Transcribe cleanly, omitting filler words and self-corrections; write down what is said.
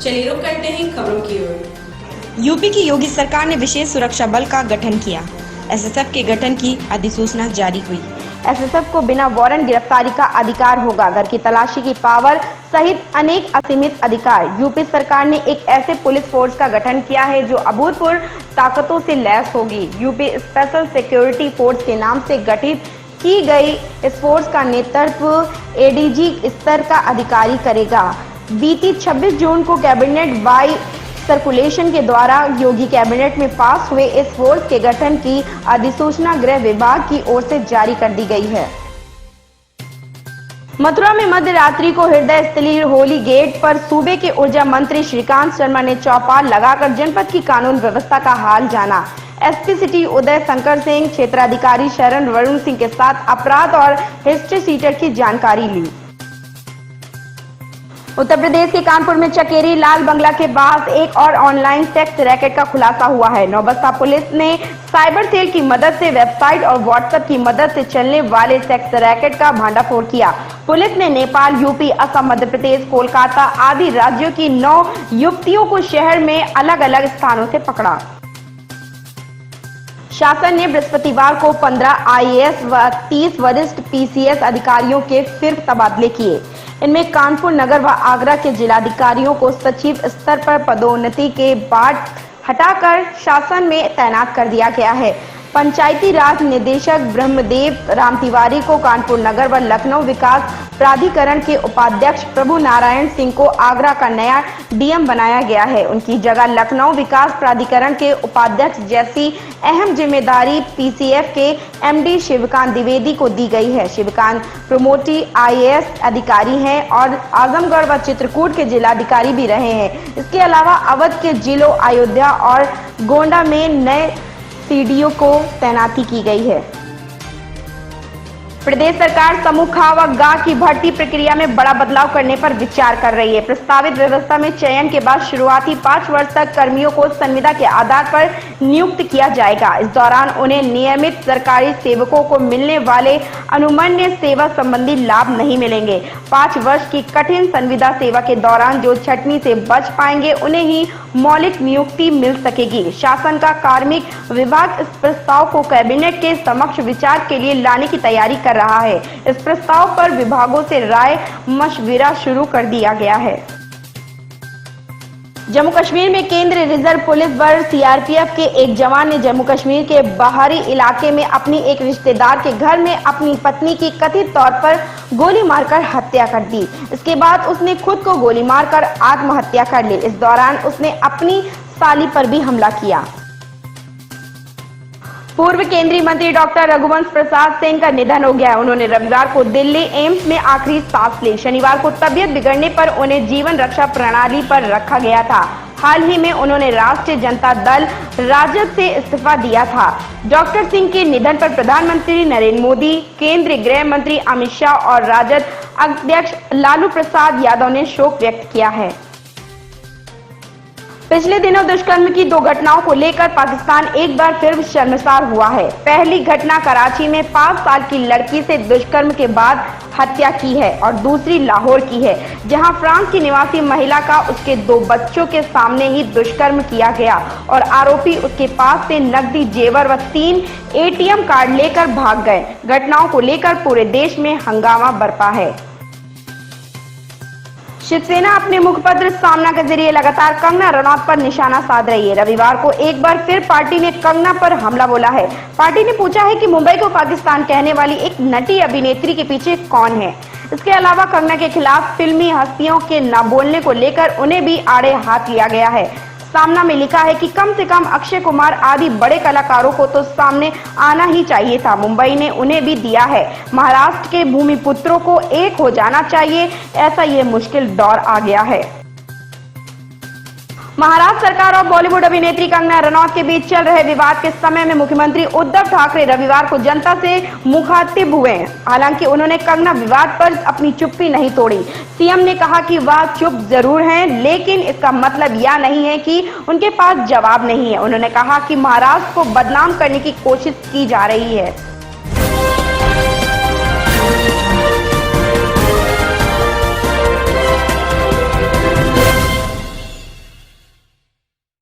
चलिए रुक करते हैं खबरों की ओर। यूपी की योगी सरकार ने विशेष सुरक्षा बल का गठन किया। एसएसएफ के गठन की अधिसूचना जारी हुई। एसएसएफ को बिना वारंट गिरफ्तारी का अधिकार होगा, घर की तलाशी की पावर सहित अनेक असीमित अधिकार। यूपी सरकार ने एक ऐसे पुलिस फोर्स का गठन किया है जो अभूतपूर्व ताकतों से लैस होगी। यूपी स्पेशल सिक्योरिटी फोर्स के नाम से गठित की गई इस फोर्स का नेतृत्व एडीजी स्तर का अधिकारी करेगा। बीती 26 जून को कैबिनेट बाई सर्कुलेशन के द्वारा योगी कैबिनेट में पास हुए इस फोर्स के गठन की अधिसूचना गृह विभाग की ओर से जारी कर दी गई है। मथुरा में मध्य रात्रि को हृदय स्थलीय होली गेट पर सूबे के ऊर्जा मंत्री श्रीकांत शर्मा ने चौपाल लगाकर जनपद की कानून व्यवस्था का हाल जाना। एसपी सिटी उदय शंकर सिंह, क्षेत्राधिकारी शरण वरुण सिंह के साथ अपराध और हिस्ट्री सीटर की जानकारी ली। उत्तर प्रदेश के कानपुर में चकेरी लाल बंगला के पास एक और ऑनलाइन सेक्स रैकेट का खुलासा हुआ है। नौबस्ता पुलिस ने साइबर सेल की मदद से वेबसाइट और व्हाट्सएप की मदद से चलने वाले सेक्स रैकेट का भंडाफोड़ किया। पुलिस ने नेपाल, यूपी, असम, मध्य प्रदेश, कोलकाता आदि राज्यों की 9 युवतियों को शहर में अलग अलग स्थानों से पकड़ा। शासन ने बृहस्पतिवार को 15 आईएएस व 30 वरिष्ठ पीसीएस अधिकारियों के फिर तबादले किए। इनमें कानपुर नगर व आगरा के जिलाधिकारियों को सचिव स्तर पर पदोन्नति के बाद हटाकर शासन में तैनात कर दिया गया है। पंचायती राज निदेशक ब्रह्मदेव राम तिवारी को कानपुर नगर व लखनऊ विकास प्राधिकरण के उपाध्यक्ष प्रभु नारायण सिंह को आगरा का नया डीएम बनाया गया है। उनकी जगह लखनऊ विकास प्राधिकरण के उपाध्यक्ष जैसी अहम जिम्मेदारी पीसीएफ के एमडी शिवकांत द्विवेदी को दी गई है। शिवकांत प्रोमोटी आईएएस अधिकारी हैं और आजमगढ़ व चित्रकूट के जिलाधिकारी भी रहे हैं। इसके अलावा अवध के जिलों अयोध्या और गोंडा में नए सीडीओ को तैनाती की गई है। प्रदेश सरकार समूह ख व ग की भर्ती प्रक्रिया में बड़ा बदलाव करने पर विचार कर रही है। प्रस्तावित व्यवस्था में चयन के बाद शुरुआती 5 वर्ष तक कर्मियों को संविदा के आधार पर नियुक्त किया जाएगा। इस दौरान उन्हें नियमित सरकारी सेवकों को मिलने वाले अनुमन्य सेवा संबंधी लाभ नहीं मिलेंगे। 5 वर्ष की कठिन संविदा सेवा के दौरान जो छटनी से बच पाएंगे उन्हें ही मौलिक नियुक्ति मिल सकेगी। शासन का कार्मिक विभाग इस प्रस्ताव को कैबिनेट के समक्ष विचार के लिए लाने की तैयारी कर रहा है। इस प्रस्ताव पर विभागों से राय मशविरा शुरू कर दिया गया है। जम्मू कश्मीर में केंद्रीय रिजर्व पुलिस बल सीआरपीएफ के एक जवान ने जम्मू कश्मीर के बाहरी इलाके में अपनी एक रिश्तेदार के घर में अपनी पत्नी की कथित तौर पर गोली मारकर हत्या कर दी। इसके बाद उसने खुद को गोली मारकर आत्महत्या कर ली। इस दौरान उसने अपनी साली पर भी हमला किया। पूर्व केंद्रीय मंत्री डॉक्टर रघुवंश प्रसाद सिंह का निधन हो गया। उन्होंने रविवार को दिल्ली एम्स में आखिरी सांस ली। शनिवार को तबियत बिगड़ने पर उन्हें जीवन रक्षा प्रणाली पर रखा गया था। हाल ही में उन्होंने राष्ट्रीय जनता दल राजद से इस्तीफा दिया था। डॉक्टर सिंह के निधन पर प्रधानमंत्री नरेंद्र मोदी, केंद्रीय गृह मंत्री अमित शाह और राजद अध्यक्ष लालू प्रसाद यादव ने शोक व्यक्त किया है। पिछले दिनों दुष्कर्म की 2 घटनाओं को लेकर पाकिस्तान एक बार फिर शर्मसार हुआ है। पहली घटना कराची में 5 साल की लड़की से दुष्कर्म के बाद हत्या की है और दूसरी लाहौर की है, जहां फ्रांस की निवासी महिला का उसके 2 बच्चों के सामने ही दुष्कर्म किया गया और आरोपी उसके पास से नकदी, जेवर व 3 एटीएम कार्ड लेकर भाग गए। घटनाओं को लेकर पूरे देश में हंगामा बरपा है। शिवसेना अपने मुखपत्र सामना के जरिए लगातार कंगना रनौत पर निशाना साध रही है। रविवार को एक बार फिर पार्टी ने कंगना पर हमला बोला है। पार्टी ने पूछा है कि मुंबई को पाकिस्तान कहने वाली एक नटी अभिनेत्री के पीछे कौन है। इसके अलावा कंगना के खिलाफ फिल्मी हस्तियों के न बोलने को लेकर उन्हें भी आड़े हाथ लिया गया है। सामना में लिखा है कि कम से कम अक्षय कुमार आदि बड़े कलाकारों को तो सामने आना ही चाहिए था। मुंबई ने उन्हें भी दिया है। महाराष्ट्र के भूमिपुत्रों को एक हो जाना चाहिए, ऐसा ये मुश्किल दौर आ गया है। महाराष्ट्र सरकार और बॉलीवुड अभिनेत्री कंगना रनौत के बीच चल रहे विवाद के समय में मुख्यमंत्री उद्धव ठाकरे रविवार को जनता से मुखातिब हुए। हालांकि उन्होंने कंगना विवाद पर अपनी चुप्पी नहीं तोड़ी। सीएम ने कहा कि वह चुप जरूर हैं, लेकिन इसका मतलब यह नहीं है कि उनके पास जवाब नहीं है। उन्होंने कहा कि महाराष्ट्र को बदनाम करने की कोशिश की जा रही है।